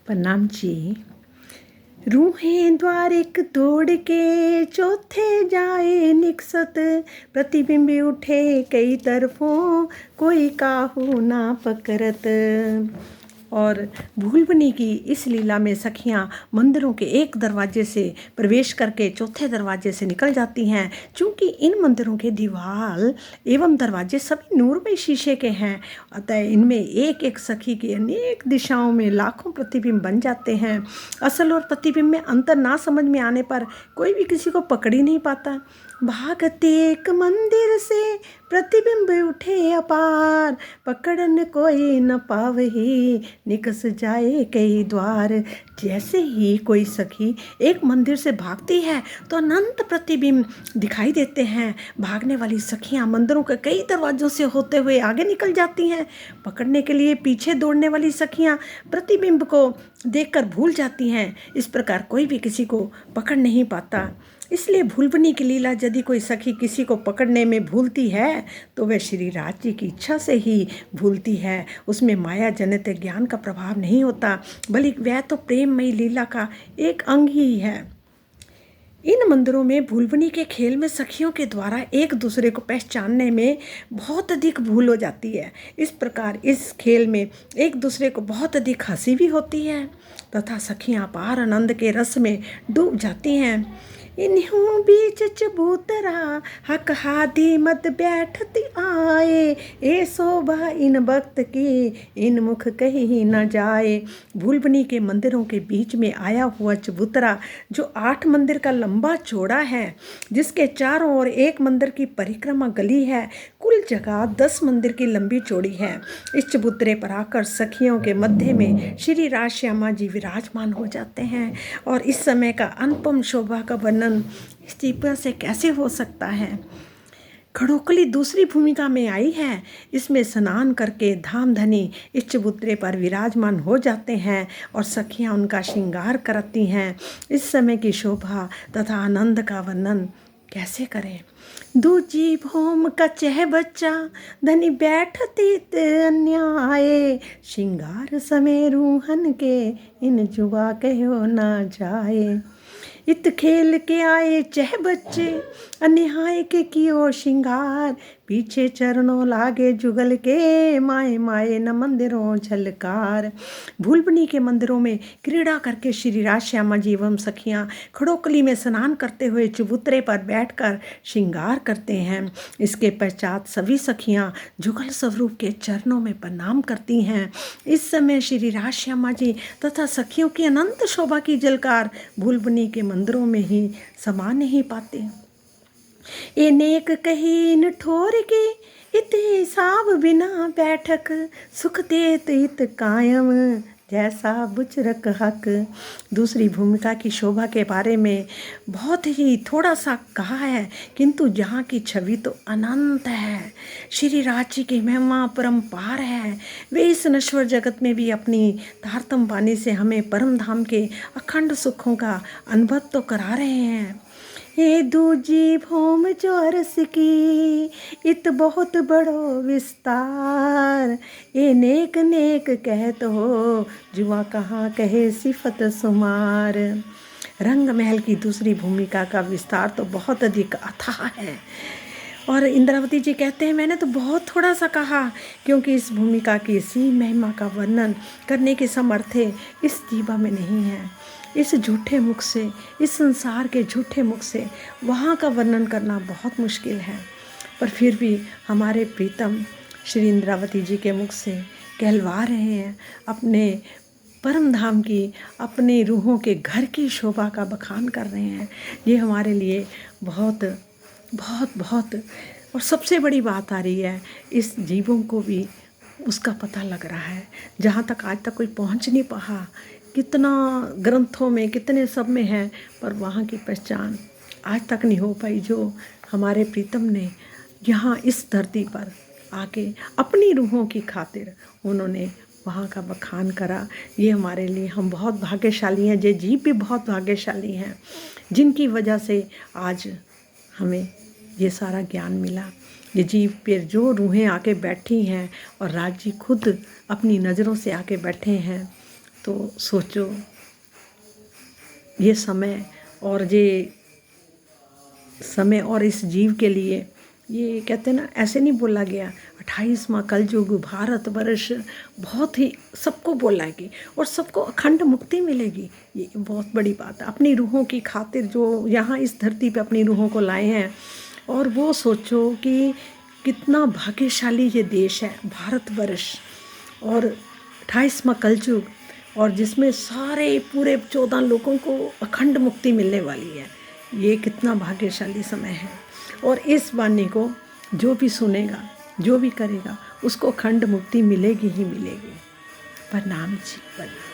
प्रणाम जी। रूहें द्वार एक तोड़ के चौथे जाए निकसत, प्रतिबिंब उठे कई तरफों कोई काहू ना पकड़त। और भूलबनी की इस लीला में सखियां मंदिरों के एक दरवाजे से प्रवेश करके चौथे दरवाजे से निकल जाती हैं। चूँकि इन मंदिरों के दीवार एवं दरवाजे सभी नूरमय शीशे के हैं, अतः इनमें एक एक सखी की अनेक दिशाओं में लाखों प्रतिबिंब बन जाते हैं। असल और प्रतिबिंब में अंतर ना समझ में आने पर कोई भी किसी को पकड़ ही नहीं पाता। भागते एक मंदिर से प्रतिबिंब उठे अपार, पकड़न कोई न पावही निकस जाए कई द्वार। जैसे ही कोई सखी एक मंदिर से भागती है तो अनंत प्रतिबिंब दिखाई देते हैं। भागने वाली सखियां मंदिरों के कई दरवाजों से होते हुए आगे निकल जाती हैं। पकड़ने के लिए पीछे दौड़ने वाली सखियां प्रतिबिंब को देखकर भूल जाती हैं। इस प्रकार कोई भी किसी को पकड़ नहीं पाता। इसलिए भूलबनी की लीला, यदि कोई सखी किसी को पकड़ने में भूलती है तो वह श्री राज जी की इच्छा से ही भूलती है। उसमें माया जनित ज्ञान का प्रभाव नहीं होता, बल्कि वह तो प्रेममयी लीला का एक अंग ही है। इन मंदिरों में भूलबनी के खेल में सखियों के द्वारा एक दूसरे को पहचानने में बहुत अधिक भूल हो जाती है। इस प्रकार इस खेल में एक दूसरे को बहुत अधिक हंसी भी होती है तथा सखियां अपार आनंद के रस में डूब जाती हैं। इन्हों बीच चबूतरा हक हादी मत बैठती आए, ए शोभा इन भक्त की इन मुख कहीं न जाए। भूलबनी के मंदिरों के बीच में आया हुआ चबूतरा जो 8 मंदिर का लंबा चौड़ा है, जिसके चारों ओर एक मंदिर की परिक्रमा गली है, कुल जगह 10 मंदिर की लंबी चौड़ी है। इस चबूतरे पर आकर सखियों के मध्य में श्री राज श्यामा जी विराजमान हो जाते हैं। और इस समय का अनुपम शोभा का वर्णन इस दीपा से कैसे हो सकता है। खड़ोकली दूसरी भूमिका में आई है। इसमें स्नान करके धामधनी इस चबूतरे पर विराजमान हो जाते हैं और सखियां उनका श्रृंगार करती हैं। इस समय की शोभा तथा आनंद का वर्णन कैसे करें। दूजी भौम का चह बच्चा धनी बैठती अन्याय, श्रृंगार समय रूहन के इन जुबा कहो ना जाए। इत खेल के आए चह बच्चे अनिहाय के कियो श्रृंगार, पीछे चरणों लागे जुगल के माए माए न मंदिरों झलकार। भूलबनी के मंदिरों में क्रीड़ा करके श्री राज श्यामा जी एवं सखियां खड़ोकली में स्नान करते हुए चबूतरे पर बैठकर श्रृंगार करते हैं। इसके पश्चात सभी सखियां जुगल स्वरूप के चरणों में प्रणाम करती हैं। इस समय श्री राज श्यामा जी तथा सखियों की अनंत शोभा की झलकार भूलबनी के मंदिरों में ही समा नहीं पाते। ए नेक कही न ठोर के इत हिसाब बिना बैठक, सुख देत इत कायम जैसा बुचरक हक। दूसरी भूमिका की शोभा के बारे में बहुत ही थोड़ा सा कहा है, किंतु यहाँ की छवि तो अनंत है। श्री राज जी की महिमा परम्पार है। वे इस नश्वर जगत में भी अपनी तारतम वाणी से हमें परम धाम के अखंड सुखों का अनुभव तो करा रहे हैं। हे दूजी भौम जो अरस की इत बहुत बड़ो विस्तार, ए नेक नेक कहत हो जुआ कहाँ कहे सिफत सुमार। रंग महल की दूसरी भूमिका का विस्तार तो बहुत अधिक अथाह है। और इंद्रावती जी कहते हैं मैंने तो बहुत थोड़ा सा कहा, क्योंकि इस भूमिका की इसी महिमा का वर्णन करने के समर्थे इस जीवा में नहीं है। इस झूठे मुख से, इस संसार के झूठे मुख से वहाँ का वर्णन करना बहुत मुश्किल है। पर फिर भी हमारे प्रीतम श्री इंद्रावती जी के मुख से कहलवा रहे हैं, अपने परम धाम की, अपने रूहों के घर की शोभा का बखान कर रहे हैं। ये हमारे लिए बहुत बहुत बहुत और सबसे बड़ी बात आ रही है, इस जीवों को भी उसका पता लग रहा है जहाँ तक आज तक कोई पहुँच नहीं पाया। कितना ग्रंथों में, कितने सब में है, पर वहाँ की पहचान आज तक नहीं हो पाई जो हमारे प्रीतम ने यहाँ इस धरती पर आके अपनी रूहों की खातिर उन्होंने वहाँ का बखान करा। ये हमारे लिए, हम बहुत भाग्यशाली हैं। ये जीव भी बहुत भाग्यशाली हैं जिनकी वजह से आज हमें ये सारा ज्ञान मिला। ये जीव पर जो रूहें आके बैठी हैं और राज जी खुद अपनी नज़रों से आके बैठे हैं, तो सोचो ये समय और इस जीव के लिए, ये कहते हैं ना, ऐसे नहीं बोला गया 28वां कलयुग भारतवर्ष बहुत ही सबको बोला कि और सबको अखंड मुक्ति मिलेगी। ये बहुत बड़ी बात है। अपनी रूहों की खातिर जो यहाँ इस धरती पे अपनी रूहों को लाए हैं, और वो सोचो कि कितना भाग्यशाली ये देश है भारतवर्ष, और 28वां कलयुग, और जिसमें सारे पूरे 14 लोगों को अखंड मुक्ति मिलने वाली है। ये कितना भाग्यशाली समय है। और इस वाणी को जो भी सुनेगा, जो भी करेगा, उसको अखंड मुक्ति मिलेगी ही मिलेगी। प्रणाम जी, प्रणाम।